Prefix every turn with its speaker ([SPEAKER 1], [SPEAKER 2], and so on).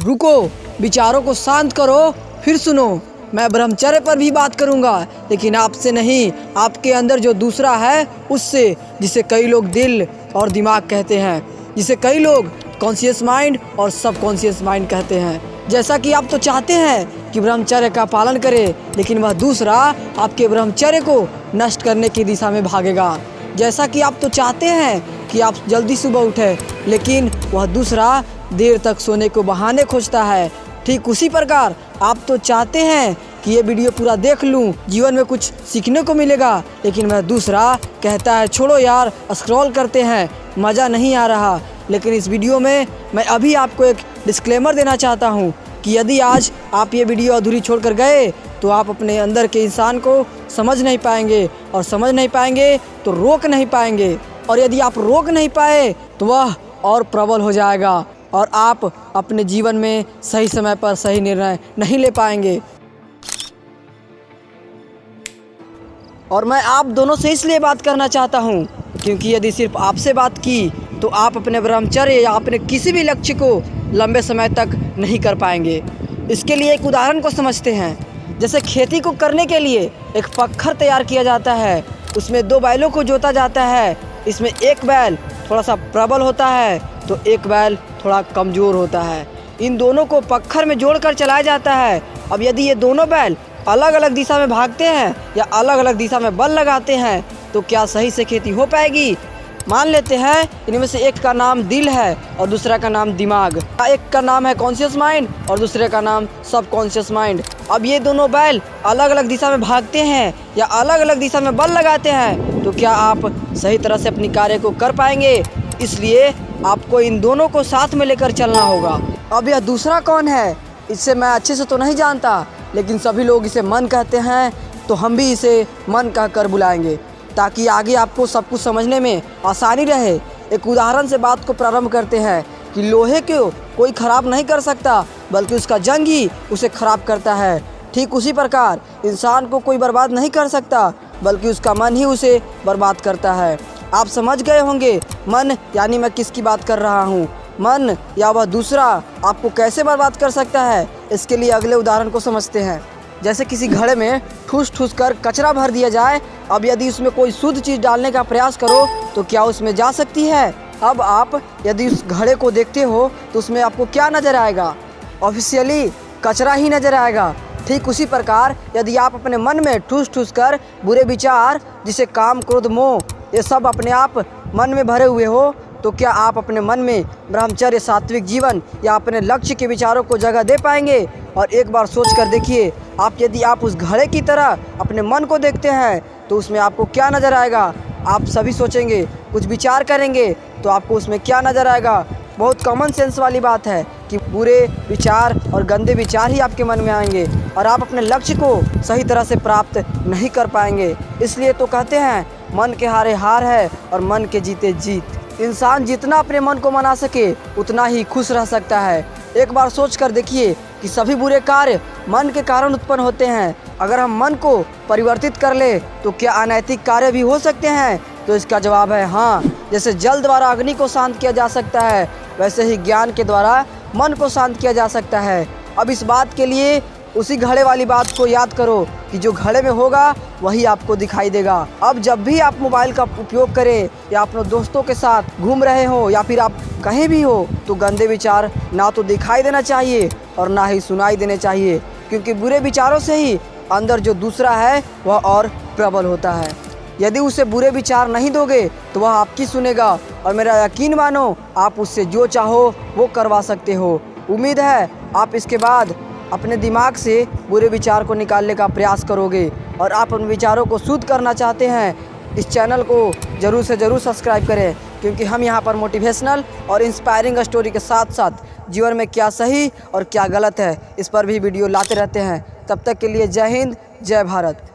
[SPEAKER 1] रुको, विचारों को शांत करो, फिर सुनो। मैं ब्रह्मचर्य पर भी बात करूंगा, लेकिन आपसे नहीं, आपके अंदर जो दूसरा है उससे, जिसे कई लोग दिल और दिमाग कहते हैं, जिसे कई लोग कॉन्शियस माइंड और सबकॉन्शियस माइंड कहते हैं। जैसा कि आप तो चाहते हैं कि ब्रह्मचर्य का पालन करें, लेकिन वह दूसरा आपके ब्रह्मचर्य को नष्ट करने की दिशा में भागेगा। जैसा कि आप तो चाहते हैं कि आप जल्दी सुबह उठें, लेकिन वह दूसरा देर तक सोने को बहाने खोजता है। ठीक उसी प्रकार आप तो चाहते हैं कि ये वीडियो पूरा देख लूं, जीवन में कुछ सीखने को मिलेगा, लेकिन वह दूसरा कहता है छोड़ो यार, स्क्रॉल करते हैं, मज़ा नहीं आ रहा। लेकिन इस वीडियो में मैं अभी आपको एक डिस्क्लेमर देना चाहता हूँ कि यदि आज आप ये वीडियो अधूरी छोड़कर गए तो आप अपने अंदर के इंसान को समझ नहीं पाएंगे, और समझ नहीं पाएंगे तो रोक नहीं पाएंगे, और यदि आप रोक नहीं पाए तो वह और प्रबल हो जाएगा और आप अपने जीवन में सही समय पर सही निर्णय नहीं ले पाएंगे। और मैं आप दोनों से इसलिए बात करना चाहता हूँ क्योंकि यदि सिर्फ आपसे बात की तो आप अपने ब्रह्मचर्य या अपने किसी भी लक्ष्य को लंबे समय तक नहीं कर पाएंगे। इसके लिए एक उदाहरण को समझते हैं। जैसे खेती को करने के लिए एक पत्थर तैयार किया जाता है, उसमें दो बैलों को जोता जाता है। इसमें एक बैल थोड़ा सा प्रबल होता है तो एक बैल थोड़ा कमज़ोर होता है। इन दोनों को पत्थर में जोड़कर चलाया जाता है। अब यदि ये दोनों बैल अलग अलग दिशा में भागते हैं या अलग अलग दिशा में बल लगाते हैं तो क्या सही से खेती हो पाएगी? मान लेते हैं इनमें से एक का नाम दिल है और दूसरा का नाम दिमाग, एक का नाम है कॉन्शियस माइंड और दूसरे का नाम सब कॉन्शियस माइंड। अब ये दोनों बैल अलग अलग दिशा में भागते हैं या अलग अलग दिशा में बल लगाते हैं तो क्या आप सही तरह से अपनी कार्य को कर पाएंगे? इसलिए आपको इन दोनों को साथ में लेकर चलना होगा। अब यह दूसरा कौन है, इससे मैं अच्छे से तो नहीं जानता, लेकिन सभी लोग इसे मन कहते हैं, तो हम भी इसे मन कहकर बुलाएंगे ताकि आगे आपको सब कुछ समझने में आसानी रहे। एक उदाहरण से बात को प्रारंभ करते हैं कि लोहे को कोई ख़राब नहीं कर सकता, बल्कि उसका जंग ही उसे ख़राब करता है। ठीक उसी प्रकार इंसान को कोई बर्बाद नहीं कर सकता, बल्कि उसका मन ही उसे बर्बाद करता है। आप समझ गए होंगे मन यानी मैं किसकी बात कर रहा हूँ। मन या वह दूसरा आपको कैसे बर्बाद कर सकता है, इसके लिए अगले उदाहरण को समझते हैं। जैसे किसी घड़े में ठूस ठूस कर कचरा भर दिया जाए। अब यदि उसमें कोई शुद्ध चीज़ डालने का प्रयास करो तो क्या उसमें जा सकती है? अब आप यदि उस घड़े को देखते हो तो उसमें आपको क्या नज़र आएगा? ऑफिशियली कचरा ही नज़र आएगा। ठीक उसी प्रकार यदि आप अपने मन में ठूस ठूस कर बुरे विचार, जिसे काम क्रोध मोह, ये सब अपने आप मन में भरे हुए हो, तो क्या आप अपने मन में ब्रह्मचर्य, सात्विक जीवन या अपने लक्ष्य के विचारों को जगह दे पाएंगे? और एक बार सोच कर देखिए, यदि आप उस घड़े की तरह अपने मन को देखते हैं तो उसमें आपको क्या नज़र आएगा? आप सभी सोचेंगे, कुछ विचार करेंगे तो आपको उसमें क्या नज़र आएगा? बहुत कॉमन सेंस वाली बात है कि बुरे विचार और गंदे विचार ही आपके मन में आएंगे और आप अपने लक्ष्य को सही तरह से प्राप्त नहीं कर पाएंगे। इसलिए तो कहते हैं मन के हारे हार है और मन के जीते जीत। इंसान जितना अपने मन को मना सके उतना ही खुश रह सकता है। एक बार सोच कर देखिए कि सभी बुरे कार्य मन के कारण उत्पन्न होते हैं। अगर हम मन को परिवर्तित कर ले तो क्या अनैतिक कार्य भी हो सकते हैं? तो इसका जवाब है हाँ। जैसे जल द्वारा अग्नि को शांत किया जा सकता है, वैसे ही ज्ञान के द्वारा मन को शांत किया जा सकता है। अब इस बात के लिए उसी घड़े वाली बात को याद करो कि जो घड़े में होगा वही आपको दिखाई देगा। अब जब भी आप मोबाइल का उपयोग करें या अपने दोस्तों के साथ घूम रहे हो या फिर आप कहीं भी हो, तो गंदे विचार ना तो दिखाई देना चाहिए और ना ही सुनाई देने चाहिए, क्योंकि बुरे विचारों से ही अंदर जो दूसरा है वह और प्रबल होता है। यदि उसे बुरे विचार नहीं दोगे तो वह आपकी सुनेगा, और मेरा यकीन मानो आप उससे जो चाहो वो करवा सकते हो। उम्मीद है आप इसके बाद अपने दिमाग से बुरे विचार को निकालने का प्रयास करोगे, और आप उन विचारों को शुद्ध करना चाहते हैं। इस चैनल को ज़रूर से ज़रूर सब्सक्राइब करें, क्योंकि हम यहाँ पर मोटिवेशनल और इंस्पायरिंग स्टोरी के साथ साथ जीवन में क्या सही और क्या गलत है इस पर भी वीडियो लाते रहते हैं। तब तक के लिए जय हिंद, जय भारत।